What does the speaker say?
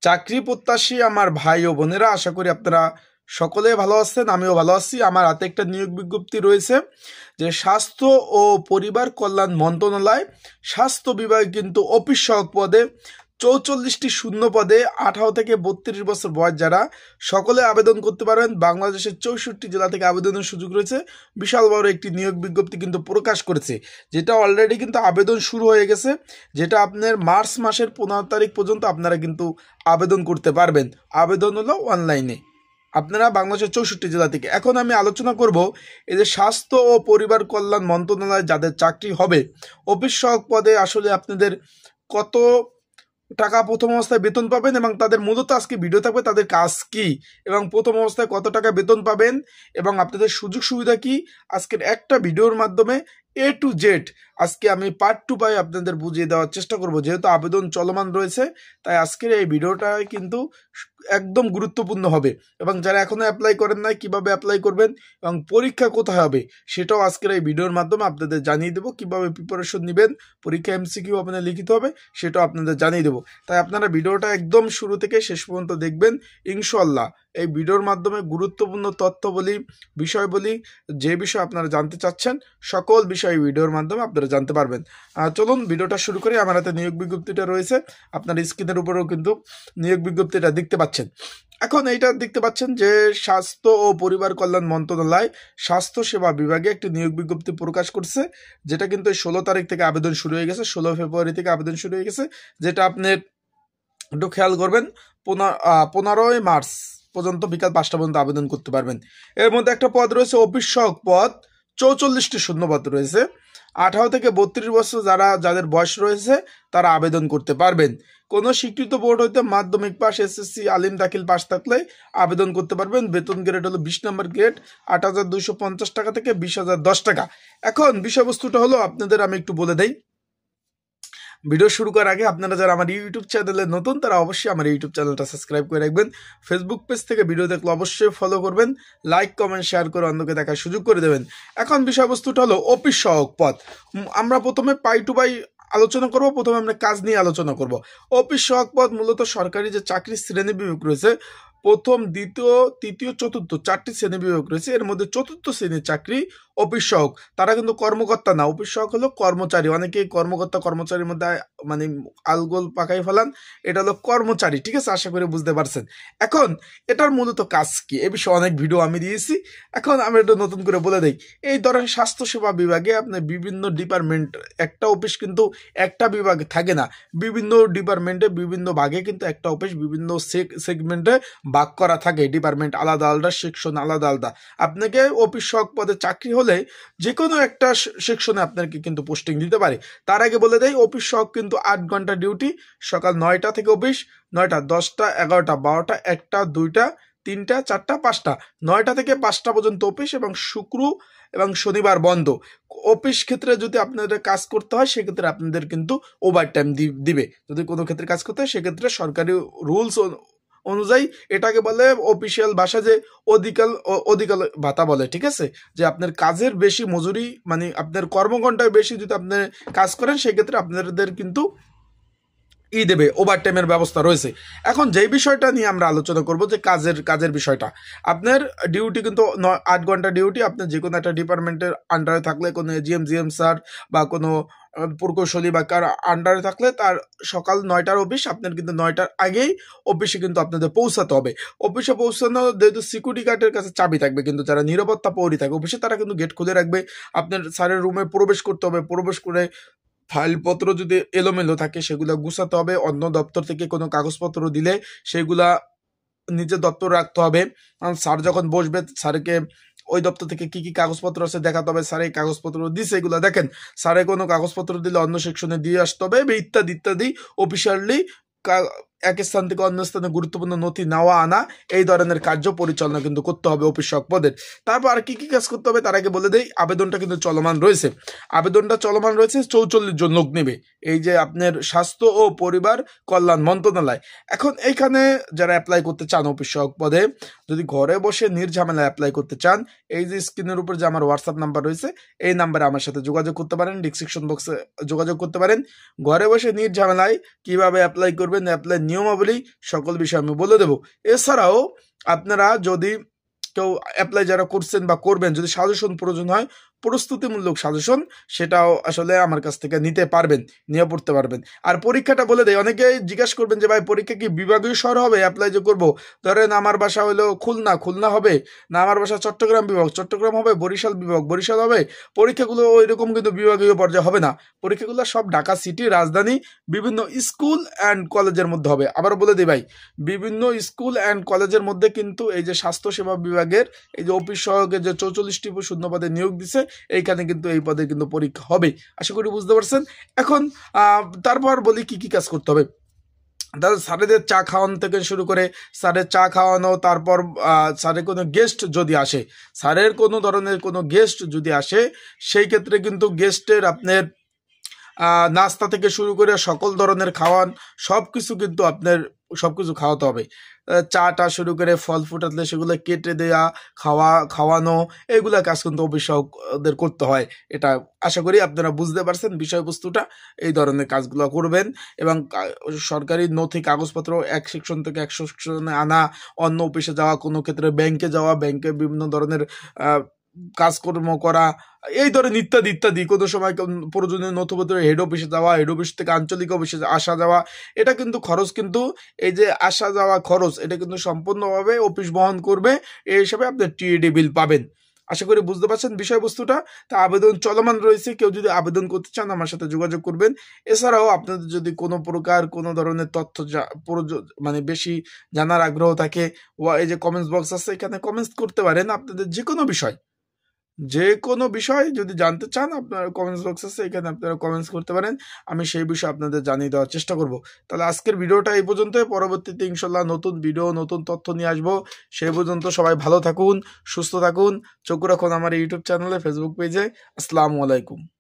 চাকরি প্রত্যাশী আমার ভাই ও বোনেরা, আশা করি আপনারা সকলে ভালো আছেন। আমিও ভালো আছি। আমার হাতে একটা নিয়োগ বিজ্ঞপ্তি রয়েছে যে স্বাস্থ্য ও পরিবার কল্যাণ মন্ত্রণালয় স্বাস্থ্য বিভাগে কিন্তু অফিস সহায়ক পদে 44টি শূন্য পদে 18 থেকে 32 বছর বয়স যারা সকলে আবেদন করতে পারেন। বাংলাদেশের 64 জেলা থেকে আবেদনের সুযোগ রয়েছে। বিশাল বড় একটি নিয়োগ বিজ্ঞপ্তি কিন্তু প্রকাশ করেছে, যেটা অলরেডি কিন্তু আবেদন শুরু হয়ে গেছে, যেটা আপনার মার্চ মাসের 15 তারিখ পর্যন্ত আপনারা কিন্তু আবেদন করতে পারবেন। আবেদন হলো অনলাইনে, আপনারা বাংলাদেশের 64 জেলা থেকে। এখন আমি আলোচনা করব এই যে স্বাস্থ্য ও পরিবার কল্যাণ মন্ত্রণালয়ে যাদের চাকরি হবে অফিস সহায়ক পদে আসলে আপনাদের কত টাকা প্রথম অবস্থায় বেতন পাবেন, এবং তাদের মূলত আজকে ভিডিও থাকবে তাদের কাজ কি এবং প্রথম অবস্থায় কত টাকা বেতন পাবেন এবং আপনাদের সুযোগ সুবিধা কি। আজকের একটা ভিডিওর মাধ্যমে A to Z আজকে আমি পার্ট 2 পাই আপনাদের বুঝিয়ে দেওয়ার চেষ্টা করব। যেহেতু আবেদন চলমান রয়েছে, তাই আজকের এই ভিডিওটা কিন্তু একদম গুরুত্বপূর্ণ হবে। এবং যারা এখনো অ্যাপ্লাই করেন নাই কিভাবে অ্যাপ্লাই করবেন এবং পরীক্ষা কোথায় হবে সেটাও আজকের এই ভিডিওর মাধ্যমে আপনাদের জানিয়ে দেবো। কিভাবে প্রিপারেশন নেবেন, পরীক্ষা MCQ আপনাদের লিখিত হবে সেটাও আপনাদের জানিয়ে দেবো। তাই আপনারা ভিডিওটা একদম শুরু থেকে শেষ পর্যন্ত দেখবেন ইনশাআল্লাহ। এই ভিডিওর মাধ্যমে গুরুত্বপূর্ণ তথ্য বলি, বিষয় বলি, যে বিষয় আপনারা জানতে চাচ্ছেন সকল বিষয় ভিডিওর মাধ্যমে আপনারা জানতে পারবেন। চলুন ভিডিওটা শুরু করি। আমার হাতে নিয়োগ বিজ্ঞপ্তিটা রয়েছে, আপনার স্ক্রিনের উপরেও কিন্তু নিয়োগ বিজ্ঞপ্তিটা দেখতে পাচ্ছেন। এখন এইটা দেখতে পাচ্ছেন যে স্বাস্থ্য ও পরিবার কল্যাণ মন্ত্রণালয় স্বাস্থ্য সেবা বিভাগে একটি নিয়োগ বিজ্ঞপ্তি প্রকাশ করছে, যেটা কিন্তু 16 তারিখ থেকে আবেদন শুরু হয়ে গেছে। 16 ফেব্রুয়ারি থেকে আবেদন শুরু হয়ে গেছে, যেটা আপনি একটু খেয়াল করবেন। 15 মার্চ পর্যন্ত বিকাল 5টা পর্যন্ত আবেদন করতে পারবেন। এর মধ্যে একটা পদ রয়েছে অফিস সহায়ক পদ, 44টি শূন্যপদ রয়েছে। 18 থেকে 32 বছর যাদের বয়স রয়েছে তারা আবেদন করতে পারবেন। কোনো স্বীকৃত বোর্ড হইতে মাধ্যমিক পাস, SSC, আলিম দাখিল পাস থাকলে আবেদন করতে পারবেন। বেতন গ্রেড হলো 20 নম্বর গ্রেড, 8,250 টাকা থেকে 20,010 টাকা। এখন বিষয়বস্তুটা হলো আপনাদের আমি একটু বলে দেই। ভিডিও শুরু করার আগে আপনারা যারা আমার ইউটিউব চ্যানেলে নতুন তারা অবশ্যই আমার ইউটিউব চ্যানেলটা সাবস্ক্রাইব করে রাখবেন। ফেসবুক পেজ থেকে ভিডিও দেখলে অবশ্যই ফলো করবেন, লাইক কমেন্ট শেয়ার করে অন্যকে দেখার সুযোগ করে দেবেন। এখন বিষয়বস্তুটা হলো অফিস সহায়ক পদ। আমরা প্রথমে পাই টু পাই আলোচনা করব। প্রথমে আমরা কাজ নিয়ে আলোচনা করব। অফিস সহায়ক পদ মূলত সরকারি যে চাকরির শ্রেণী বিভাগ রয়েছে, প্রথম, দ্বিতীয়, তৃতীয়, চতুর্থ 4টি শ্রেণী বিভাগ রয়েছে। এর মধ্যে চতুর্থ শ্রেণীর চাকরি অফিস সহায়ক। তারা কিন্তু কর্মকর্তা না, অফিস সহায়ক হলো কর্মচারী। অনেকেই কর্মকর্তা কর্মচারীর মধ্যে মানে আলগোল পাকাই ফেলান, এটা হলো কর্মচারী। ঠিক আছে, আশা করি বুঝতে পারছেন। এখন এটার মূলত কাজ কি এ বিষয়ে অনেক ভিডিও আমি দিয়েছি, এখন আমি একটু নতুন করে বলে দিই। এই ধরেন স্বাস্থ্যসেবা বিভাগে আপনার বিভিন্ন ডিপার্টমেন্ট, একটা অফিস কিন্তু একটা বিভাগ থাকে না, বিভিন্ন ডিপার্টমেন্টে বিভিন্ন ভাগে কিন্তু একটা অফিস বিভিন্ন সেগমেন্টে ভাগ করা থাকে। ডিপার্টমেন্ট আলাদা আলাদা, সেকশন আলাদা আলাদা। আপনাকে অফিস সহায়ক পদে চাকরি হলে যে কোনো একটা সেকশনে আপনাকে কিন্তু পোস্টিং দিতে পারে। তার আগে বলে দেয় অফিস সহায়ক কিন্তু 8 ঘন্টা ডিউটি। সকাল 9টা থেকে অফিস, 9টা, 10টা, 11টা, 12টা, 1টা, 2টা, 3টা, 4টা, 5টা, 9টা থেকে 5টা পর্যন্ত অফিস এবং শুক্র এবং শনিবার বন্ধ। অফিস ক্ষেত্রে যদি আপনাদের কাজ করতে হয় সেক্ষেত্রে আপনাদের কিন্তু ওভার টাইম দিবে। যদি কোনো ক্ষেত্রে কাজ করতে হয় সেক্ষেত্রে সরকারি রুলস অনুযায়ী এটাকে বলে অফিসিয়াল ভাষা যে অধিকাল ভাতা বলে। ঠিক আছে, যে আপনার কাজের বেশি মজুরি, মানে আপনার কর্মঘণ্টায় বেশি যদি আপনি কাজ করেন সেক্ষেত্রে আপনাদের কিন্তু দেবে, ওভার টাইমের ব্যবস্থা রয়েছে। এখন যেই বিষয়টা নিয়ে আমরা আলোচনা করব যে কাজের বিষয়টা, আপনার ডিউটি কিন্তু 8 ঘন্টা ডিউটি। আপনি যে কোনো একটা ডিপার্টমেন্টের আন্ডারে থাকলে, কোনো জিএম স্যার বা কোনো প্রকৌশলী বা কার আন্ডারে থাকলে তার সকাল 9টার অফিস, আপনার কিন্তু 9টার আগেই অফিসে কিন্তু আপনাদের পৌঁছাতে হবে। অফিসে পৌঁছানো যেহেতু সিকিউরিটি গার্ডের কাছে চাবি থাকবে, কিন্তু যারা নিরাপত্তা প্রহরী থাকে অফিসে তারা কিন্তু গেট খুলে রাখবে। আপনার স্যারের রুমে প্রবেশ করতে হবে, প্রবেশ করে ফাইলপত্র যদি এলোমেলো থাকে সেগুলো গুছাতে হবে। অন্য দপ্তর থেকে কোনো কাগজপত্র দিলে সেগুলা নিজের দপ্তর রাখতে হবে। স্যার যখন বসবে স্যারকে ওই দপ্তর থেকে কি কি কাগজপত্র আছে দেখাতে হবে। স্যার এই কাগজপত্র দিচ্ছে, এগুলো দেখেন। স্যারে কোনো কাগজপত্র দিলে অন্য সেকশনে দিয়ে আসতে হবে, ইত্যাদি ইত্যাদি। অফিসিয়ালি এক স্থান থেকে অন্য স্থানে গুরুত্বপূর্ণ নথি নেওয়া আনা, এই ধরনের কার্য পরিচালনা কিন্তু করতে হবে অফিস সহায়ক পদের। তারপর আর কি কি কাজ করতে হবে তার আগে বলে দেই, আবেদনটা কিন্তু চলমান রয়েছে। আবেদনটা চলমান রয়েছে, 44 জন লোক নেবে এই যে আপনার স্বাস্থ্য ও পরিবার কল্যাণ মন্ত্রণালয়। এখন এইখানে যারা অ্যাপ্লাই করতে চান অফিস সহায়ক পদে, যদি ঘরে বসে নির্ঝামেলায় অ্যাপ্লাই করতে চান, এই যে স্ক্রিনের উপর যে আমার হোয়াটসঅ্যাপ নাম্বার রয়েছে এই নাম্বারে আমার সাথে যোগাযোগ করতে পারেন, ডিসক্রিপশন বক্সে যোগাযোগ করতে পারেন। ঘরে বসে নির্ঝামেলায় কিভাবে অ্যাপ্লাই করবেন, অ্যাপ্লাই নিয়মাবলী সকল বিষয় আমি বলে দেব। এছাড়াও আপনারা যদি কেউ অ্যাপ্লাই যারা করছেন বা করবেন, যদি সাজেশন প্রয়োজন হয়, প্রস্তুতিমূলক সাজেশন, সেটাও আসলে আমার কাছ থেকে নিতে পারবেন, নিয়ে পড়তে পারবেন। আর পরীক্ষাটা বলে দেয়, অনেকেই জিজ্ঞাসা করবেন যে ভাই পরীক্ষা কি বিভাগীয় শহর হবে অ্যাপ্লাই যে করবো? ধরেন আমার বাসা হলো খুলনা হবে, না আমার বাসা চট্টগ্রাম হবে, বরিশাল বরিশাল হবে। পরীক্ষাগুলো ওই রকম কিন্তু বিভাগীয় পর্যায়ে হবে না। পরীক্ষাগুলো সব ঢাকা সিটি, রাজধানী, বিভিন্ন স্কুল অ্যান্ড কলেজের মধ্যে হবে। আবার বলে দিই ভাই, বিভিন্ন স্কুল অ্যান্ড কলেজের মধ্যে কিন্তু এই যে স্বাস্থ্যসেবা বিভাগের এই যে অফিস সহকারী যে 44টি শূন্য পদে নিয়োগ দিছে, এইখানে কিন্তু এই পদে কিন্তু পরীক্ষা হবে। আশা করি বুঝতে পারছেন। এখন তারপর বলি কি কি কাজ করতে হবে। তাদের স্যারেদের চা খাওয়ানো থেকে শুরু করে, স্যারের চা খাওয়ানো, তারপর স্যারের কোনো গেস্ট যদি আসে, স্যারের কোনো ধরনের কোনো গেস্ট যদি আসে, সেই ক্ষেত্রে কিন্তু গেস্টের আপনার নাস্তা থেকে শুরু করে সকল ধরনের খাওয়ান সব কিছু কিন্তু আপনার সব কিছু খাওয়াতে হবে। চাটা শুরু করে ফল ফুটাতলে সেগুলো কেটে দেয়া, খাওয়ানো, এগুলা কাজ কিন্তু অফিসদের করতে হয়। এটা আশা করি আপনারা বুঝতে পারছেন বিষয়বস্তুটা। এই ধরনের কাজগুলো করবেন এবং সরকারি নথি কাগজপত্র এক সেকশন থেকে এক সেকশনে আনা, অন্য অফিসে যাওয়া, কোনো ক্ষেত্রে ব্যাংকে যাওয়া, ব্যাংকে বিভিন্ন ধরনের কাজকর্ম করা, এই ধরনের ইত্যাদি ইত্যাদি। কোনো সময় প্রয়োজনীয় নথিপত্র হেড অফিসে যাওয়া, হেড অফিস থেকে আঞ্চলিক অফিসে আসা যাওয়া, এটা কিন্তু খরচ, কিন্তু এই যে আসা যাওয়া খরচ, এটা কিন্তু সম্পূর্ণভাবে অফিস বহন করবে। এই হিসাবে আপনি টিএডি বিল পাবেন। আশা করি বুঝতে পারছেন বিষয়বস্তুটা। তা আবেদন চলমান রয়েছে, কেউ যদি আবেদন করতে চান আমার সাথে যোগাযোগ করবেন। এছাড়াও আপনাদের যদি কোনো প্রকার কোনো ধরনের তথ্য মানে বেশি জানার আগ্রহ থাকে, এই যে কমেন্টস বক্স আছে, এখানে কমেন্টস করতে পারেন। আপনাদের যে কোনো বিষয় যদি জানতে চান, আপনার কমেন্টস বক্স আছে, এখানে আপনারা কমেন্টস করতে পারেন। আমি সেই বিষয়ে আপনাদের জানিয়ে দেওয়ার চেষ্টা করব। তাহলে আজকের ভিডিওটা এই পর্যন্ত। পরবর্তীতে ইনশাল্লাহ নতুন ভিডিও, নতুন তথ্য নিয়ে আসবো। সেই পর্যন্ত সবাই ভালো থাকুন, সুস্থ থাকুন, চোখ রাখুন আমার ইউটিউব চ্যানেলে, ফেসবুক পেজে। আসসালামু আলাইকুম।